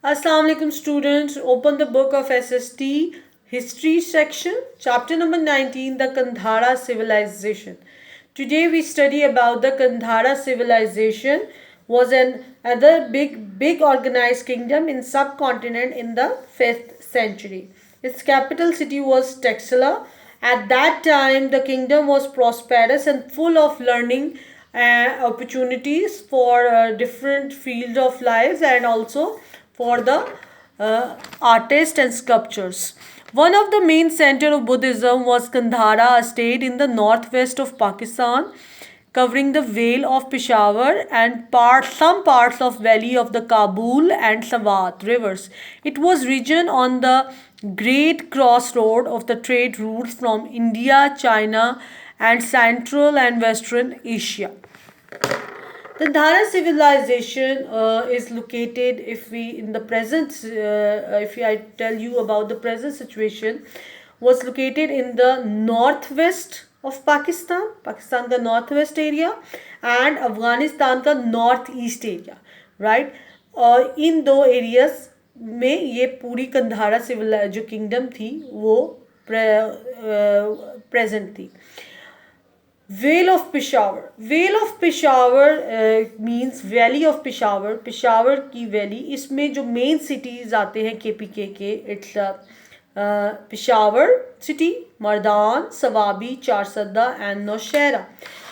Assalamu alaikum students. Open the book of SST history section, chapter number 19, the Kandhara civilization. Today we study about the Kandhara civilization was another big organized kingdom in subcontinent in the 5th century. Its capital city was Taxila. At that time the kingdom was prosperous and full of learning opportunities for different fields of life and also for the artists and sculptures. One of the main center of Buddhism was Kandhara, a state in the northwest of Pakistan, covering the Vale of Peshawar and some parts of valley of the Kabul and Swat rivers. It was region on the great crossroad of the trade routes from India, China, and Central and Western Asia. The Dhara civilization is located, if we in the present, if I tell you about the present situation, was located in the northwest of Pakistan, Pakistan का northwest area and Afghanistan का northeast area, right? और इन दो areas में ये पूरी कंधारा civil जो kingdom थी वो present थी. Vale of Peshawar. Vale of Peshawar means Valley of Peshawar. Peshawar की वैली, इसमें जो मेन सिटीज़ आते हैं KPK के, it's Peshawar city, Mardan, Swabi, Charsadda and Nowshera.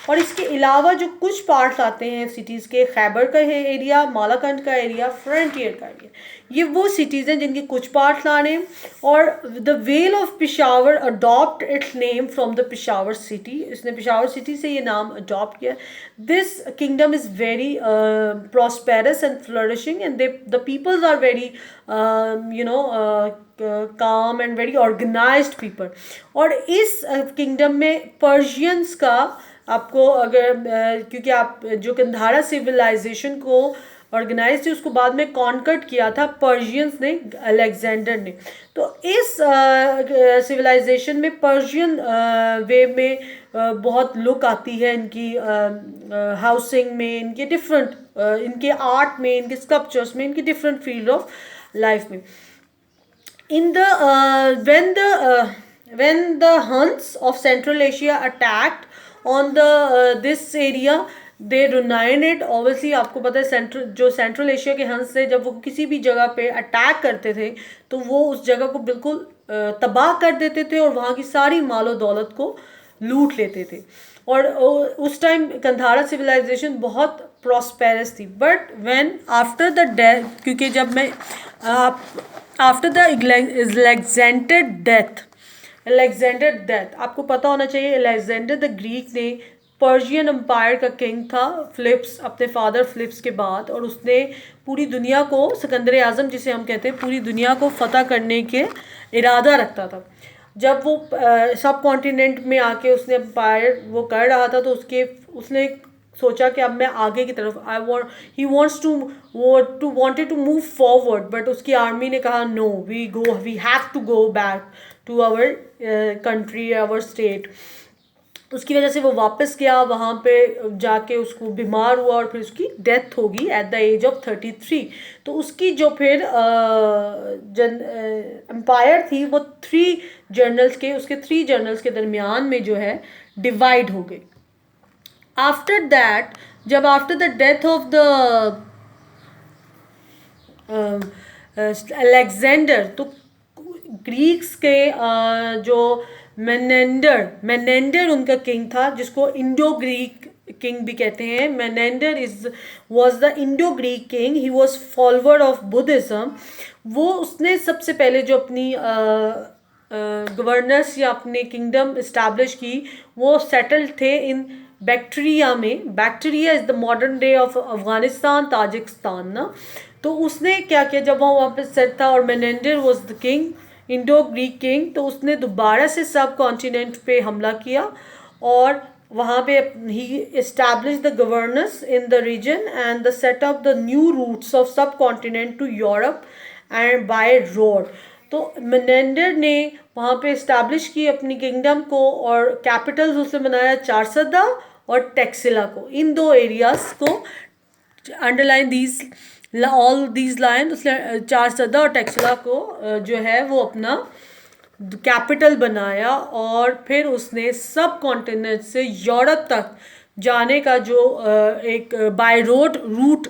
और इसके अलावा जो कुछ पार्ट्स आते हैं सिटीज़ के, खैबर का है एरिया, मालाकंड का एरिया, फ्रंटियर का एरिया, ये वो सिटीज़ हैं जिनके कुछ पार्ट्स आ रहे हैं. और the vale of Peshawar adopt its name from the Peshawar city. इसने पेशावर सिटी से ये नाम अडॉप्ट किया. This kingdom is very prosperous and flourishing and the peoples are very calm and very organised people. और इस किंगडम में पर्शियंस का आपको अगर क्योंकि आप जो कंधारा सिविलाइजेशन को ऑर्गेनाइज थी उसको बाद में कॉन्कर्ट किया था पर्शियंस ने, अलेक्जेंडर ने. तो इस सिविलाइजेशन में पर्शियन वे में बहुत लुक आती है इनकी हाउसिंग में, इनके डिफरेंट इनके आर्ट में, इनके स्कल्पचर्स में, इनकी डिफरेंट फील्ड ऑफ लाइफ में. In the when the Huns of Central Asia attacked on the this area, they ruined it. Obviously आपको पता है जो सेंट्रल एशिया के हंस थे, जब वो किसी भी जगह पे अटैक करते थे तो वो उस जगह को बिल्कुल तबाह कर देते थे और वहाँ की सारी मालो दौलत को लूट लेते थे. और उस टाइम कंधारा सिविलाइजेशन बहुत प्रॉस्पेरस थी. But when after the death, क्योंकि जब मैं आफ्टर द अलेक्जेंडर डेथ आपको पता होना चाहिए, अलेक्जेंडर द ग्रीक ने पर्शियन एम्पायर का किंग था, फिलिप्स, अपने फादर फिलिप्स के बाद. और उसने पूरी दुनिया को, सिकंदर आज़म जिसे हम कहते हैं, पूरी दुनिया को फतह करने के इरादा रखता था. जब वो सब कॉन्टिनेंट में आके उसने एम्पायर वो कर रहा था तो उसने सोचा कि अब मैं आगे की तरफ ही wanted to move forward. But उसकी आर्मी ने कहा no, we have to go back to our country, our state. उसकी वजह से वो वापस गया. वहाँ पे जाके उसको बीमार हुआ और फिर उसकी डेथ होगी एट द एज ऑफ 33. तो उसकी जो फिर एम्पायर थी वो उसके 3 जनरल्स के दरमियान में जो है डिवाइड हो गई. आफ्टर दैट, जब after the death of the Alexander, तो ग्रीक्स के जो मेनेंडर उनका किंग था, जिसको इंडो ग्रीक किंग भी कहते हैं. Menander was the Indo Greek king. He was follower of Buddhism. वो उसने सबसे पहले जो अपनी गवर्नेंस या अपने किंगडम इस्टेब्लिश की, वो सेटल्ड थे इन बैक्टीरिया में. Bacteria is the modern day of Afghanistan, Tajikistan ना. तो उसने क्या किया, जब वो वहाँ पे सेट था और Menander was the king, Indo Greek king, तो उसने दोबारा से सब कॉन्टिनेंट पे हमला किया और वहाँ पे ही establish the governance in the region and the set up the new routes of subcontinent to Europe and by road. तो मेनेंडर ने वहाँ पे इस्टेब्लिश की अपनी किंगडम को और कैपिटल्स उसने बनाया चारसद्दा और टैक्सिला को. इन दो एरियाज को underline these all these line, उसने चारसदा और टैक्सला को जो है वो अपना कैपिटल बनाया, और फिर उसने सब कॉन्टिनेंट से यूरोप तक जाने का जो एक बाय रोड रूट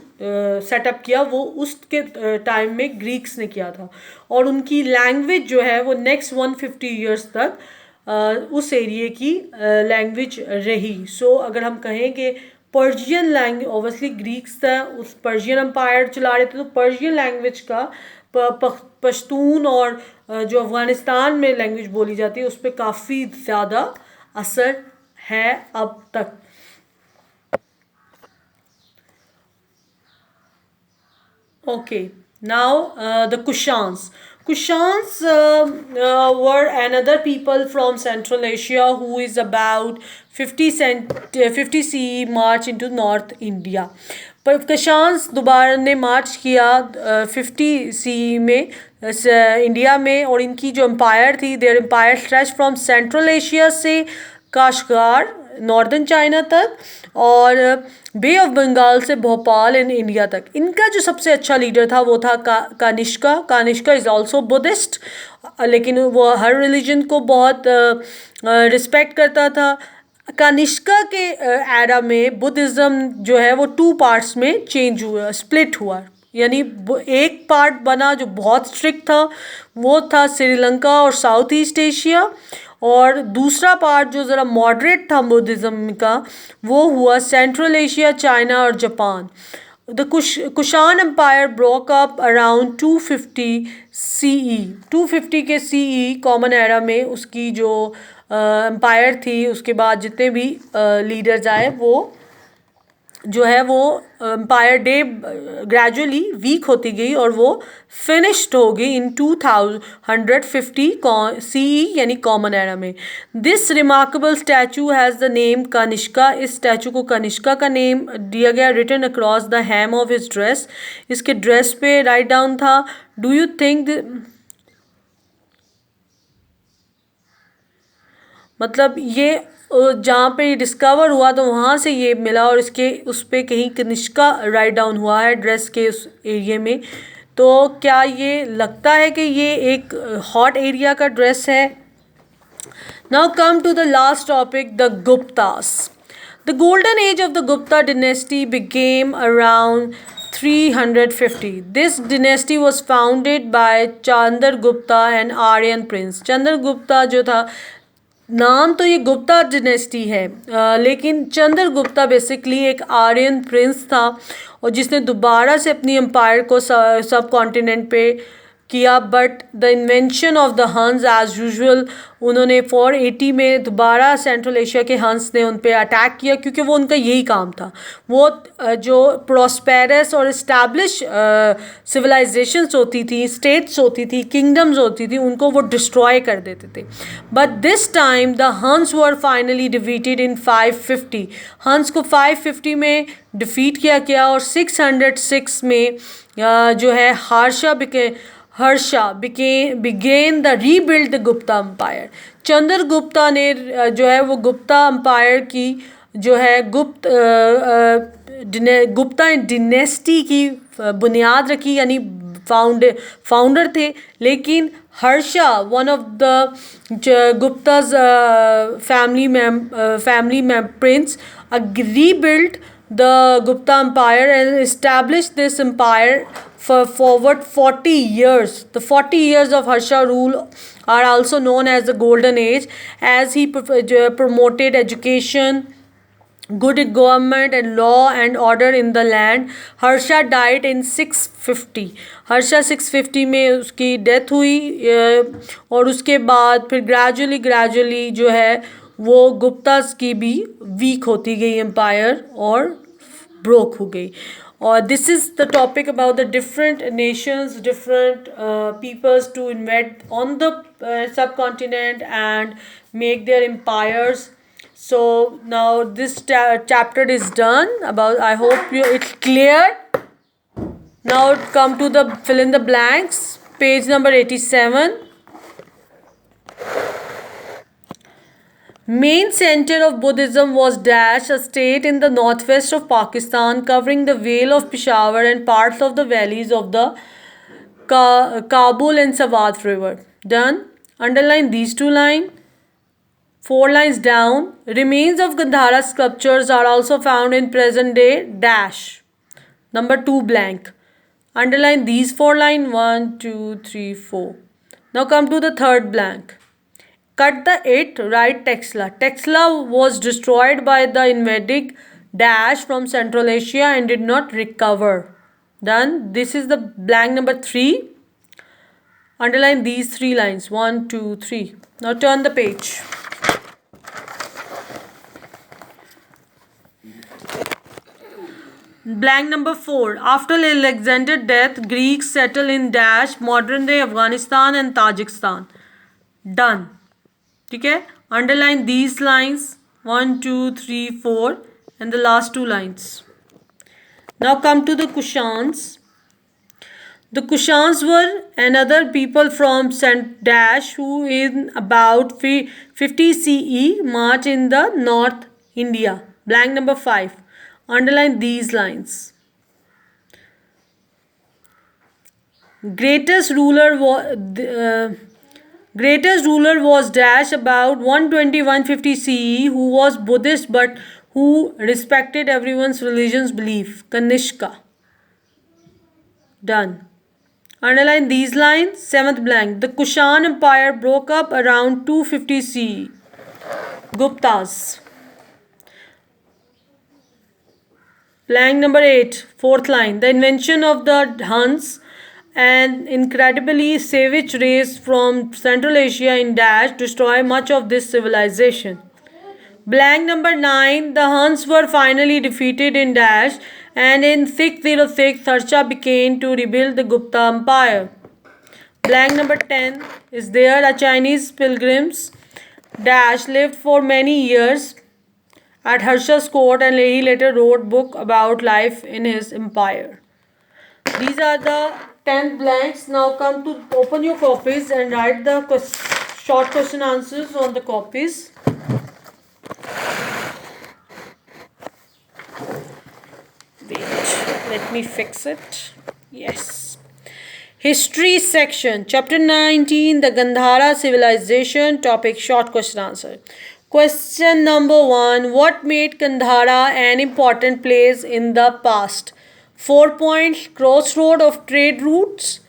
सेटअप किया, वो उसके टाइम में ग्रीक्स ने किया था। और उनकी लैंग्वेज जो है वो नेक्स्ट 150 ईयर्स तक उस एरिए की लैंग्वेज रही। सो अगर हम कहें कि पर्शियन लैंग्वेज, ऑब्वियसली ग्रीक्स था, उस पर्शियन एम्पायर चला रहे थे, तो पर्शियन लैंग्वेज का पश्तून और जो अफ़गानिस्तान में लैंग्वेज बोली जाती है उस पर काफ़ी ज़्यादा असर है अब तक। Okay, now the Kushans. Kushans were another people from Central Asia who is about 50 CE march into North India. पर कुशान्स दोबारा ने मार्च किया 50 सी में इंडिया में, और इनकी जो एम्पायर थी, their empire stretch from central Asia से काशगार नॉर्दर्न चाइना तक, और बे ऑफ बंगाल से भोपाल इन इंडिया तक। इनका जो सबसे अच्छा लीडर था वो था कानिष्का। कानिष्का इज़ ऑल्सो बुद्धिस्ट, लेकिन वो हर रिलीजन को बहुत रिस्पेक्ट करता था। कानिष्का के एरा में बुद्धिज़्म जो है वो 2 पार्ट्स में चेंज हुआ, स्प्लिट हुआ। यानी एक पार्ट बना जो बहुत स्ट्रिक्ट था, वो था श्रीलंका और साउथ ईस्ट एशिया, और दूसरा पार्ट जो ज़रा मॉडरेट था बुद्धिज़्म का, वो हुआ सेंट्रल एशिया, चाइना और Japan. The Kushan empire broke up around 250 CE। 250 के CE कॉमन एरा में उसकी जो एम्पायर थी, उसके बाद जितने भी लीडर्स आए, वो जो है वो एम्पायर डे ग्रेजुअली वीक होती गई और वो फिनिश्ड हो गई इन 2150 CE यानी कॉमन एरा में। This remarkable statue has the name Kanishka. इस स्टैचू को कनिष्का का नेम दिया गया, written across the hem of his dress. इसके ड्रेस पे राइट डाउन था, डू यू थिंक, मतलब ये जहाँ पे डिस्कवर हुआ तो वहाँ से ये मिला, और इसके उस पर कहीं कनिष्का राइट डाउन हुआ है ड्रेस के उस एरिया में। तो क्या ये लगता है कि ये एक हॉट एरिया का ड्रेस है? Now come to the last topic, the Guptas. The golden age of the Gupta dynasty became around 350. This dynasty was founded by Chandragupta and Aryan prince. Chandragupta जो था, नाम तो ये गुप्ता डिनेस्टी है, लेकिन चंद्रगुप्ता बेसिकली एक आर्यन प्रिंस था, और जिसने दोबारा से अपनी एम्पायर को सब कॉन्टिनेंट पे किया। But the invention of the हंस एज यूजुअल, उन्होंने 480 में दोबारा सेंट्रल एशिया के हंस ने उन पर अटैक किया, क्योंकि वो उनका यही काम था। वो जो प्रॉस्पेरस और इस्टेब्लिश सिविलाइजेशंस होती थी, स्टेट्स होती थी, किंगडम्स होती थी, उनको वो डिस्ट्रॉय कर देते थे। बट दिस टाइम द हंस वर फाइनली डिफीटेड इन 550। हंस को 550 में डिफीट किया गया, और 606 में जो है Harsha began the rebuild the Gupta empire. Chandragupta ने जो है वो गुप्ता एम्पायर की जो है गुप्ता डिनेस्टी की बुनियाद रखी, यानी फाउंडर थे। लेकिन Harsha, one of the Guptas family में prince, rebuild the Gupta Empire and established this empire for forward 40 years. The 40 years of Harsha rule are also known as the Golden Age, as he promoted education, good government and law and order in the land. Harsha died in 650. Harsha 650 में उसकी death हुई, और उसके बाद फिर gradually जो है वो गुप्तास की भी वीक होती गई एम्पायर और ब्रोक हो गई। और this is the topic about the different nations, different peoples to invade on the subcontinent and make their empires. So now this chapter is done. About, I hope it's clear. Now come to the fill in the blanks. Page number 87. Main center of Buddhism was Dash, a state in the northwest of Pakistan, covering the Vale of Peshawar and parts of the valleys of the Kabul and Swat River. Done. Underline these two lines. 4 lines down. Remains of Gandhara sculptures are also found in present day Dash. Number 2 blank. Underline these 4 lines. 1, 2, 3, 4. Now come to the third blank. Cut the it, write Texla. Texla was destroyed by the invading Dash from Central Asia and did not recover. Done. This is the blank number 3. Underline these 3 lines. 1, 2, 3. Now turn the page. Blank number 4. After Alexander's death, Greeks settled in Dash, modern day Afghanistan and Tajikistan. Done. Okay? Underline these lines. 1, 2, 3, 4 and the last 2 lines. Now come to the Kushans. The Kushans were another people from Dash who in about 50 CE march in the North India. Blank number 5. Underline these lines. Greatest ruler was Dash about 120-150 CE who was Buddhist but who respected everyone's religion's belief. Kanishka. Done. Underline these lines. 7th blank. The Kushan Empire broke up around 250 CE. Guptas. Blank number 8. 4th line. The invention of the Huns, an incredibly savage race from Central Asia in Dash, destroyed much of this civilization. Blank number 9. The Huns were finally defeated in Dash and in 606 Harsha began to rebuild the Gupta Empire. Blank number 10 is there. A Chinese pilgrims Dash lived for many years at Harsha's court and he later wrote book about life in his empire. These are the 10 blanks. Now come to open your copies and write the short question answers on the copies. Wait, let me fix it. Yes. History section, chapter 19, the Gandhara civilization, topic short question answer. Question number 1. What made Gandhara an important place in the past? 4 points. Crossroad of trade routes.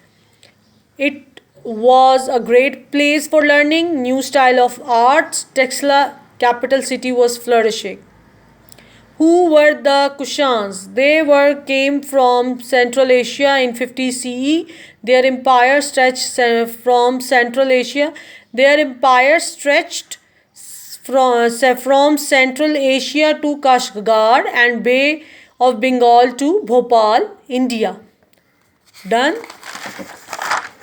It was a great place for learning. New style of arts. Texla capital city was flourishing. Who were the Kushans? They came from Central Asia in 50 CE. Their empire stretched from Central Asia. Their empire stretched from Central Asia to Kashgar and Bay of Bengal to Bhopal, India. Done.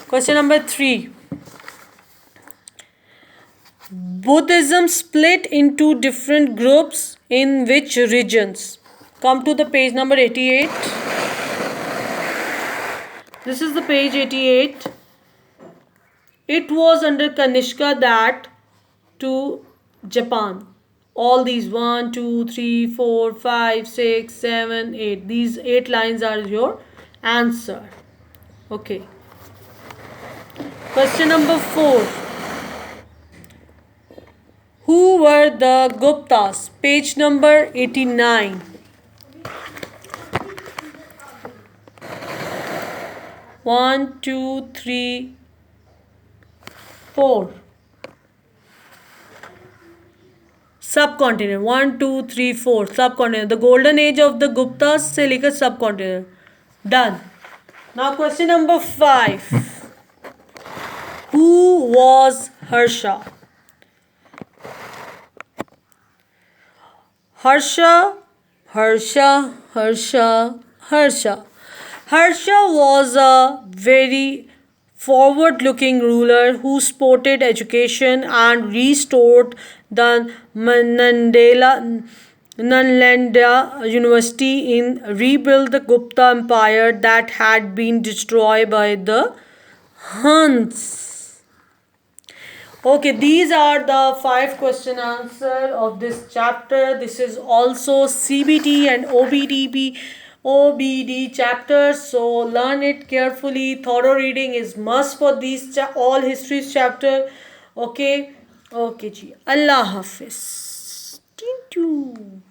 Question number 3. Buddhism split into different groups in which regions? Come to the page number 88. This is the page 88. It was under Kanishka that to Japan. All these 1, 2, 3, 4, 5, 6, 7, 8. These 8 lines are your answer. Okay. Question number 4. Who were the Guptas? Page number 89. 1, 2, 3, 4. Subcontinent. 1, 2, 3, 4. Subcontinent. The golden age of the Guptas से लेकर subcontinent. Done. Now question number 5. Who was Harsha? Harsha was a very forward-looking ruler who supported education and restored the Nalanda University in rebuild the Gupta Empire that had been destroyed by the Huns. Okay, these are the 5 question answer of this chapter. This is also CBT and OBD chapters. So learn it carefully. Thorough reading is must for these all histories chapter. Okay, okay, ji. Allah Hafiz. Thank you.